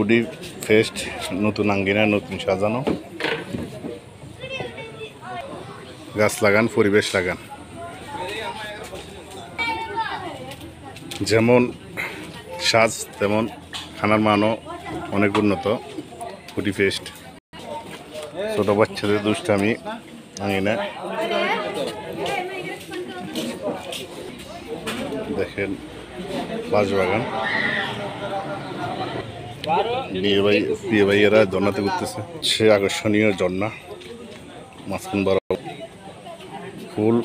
Foodie fest, নতুন আঙ্গিনা, নতুন সাজানো। গাছ লাগান, পরিবেশ লাগান। যেমন সাজ তেমন খানার মানও অনেক উন্নত। ফুডি ফেস্ট, ছোট বাচ্চাদের দুষ্টামি আঙ্গিনা। দেখেন বাঁশবাগান, বিয়ে ভাইয়েরা ঝর্ণাতে ঘুরতেছে। সে আকর্ষণীয় ঝর্ণা, মাঝখান বড় ফুল,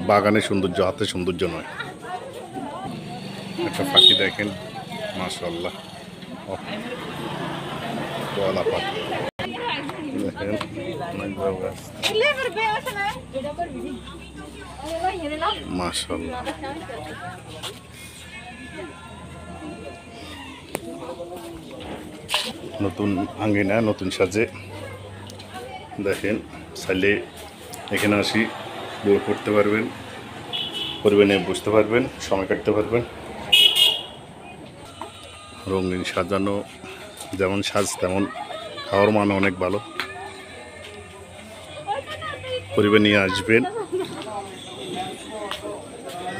বাগানের সৌন্দর্য, হাতে সৌন্দর্য নয়। একটা পাখি দেখেন, মাশাআল্লাহ, কলা পাখি দেখেন। মাশাআল্লাহ, নতুন আঙ্গিনা, নতুন সাজে। দেখেন, চাইলে এখানে আসি বই পড়তে পারবেন, পরিবেশে বুঝতে পারবেন, সময় কাটতে পারবেন। রঙিন সাজানো, যেমন সাজ তেমন খাওয়ার মান অনেক ভালো। পরিবার নিয়ে আসবেন,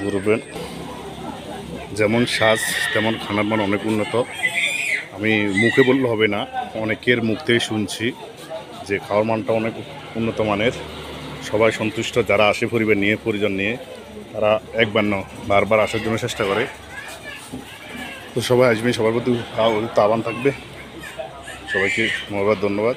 ঘুরবেন। যেমন সাজ তেমন খানার মান অনেক উন্নত। আমি মুখে বললে হবে না, অনেকের মুখ থেকে শুনছি যে খাওয়ার মানটা অনেক উন্নত মানের। সবাই সন্তুষ্ট, যারা আসে পরিবার নিয়ে, পরিজন নিয়ে, তারা একবার না বারবার আসার জন্য চেষ্টা করে। তো সবাই আসবেন, সবার প্রতি আহ্বান থাকবে। সবাইকে ধন্যবাদ।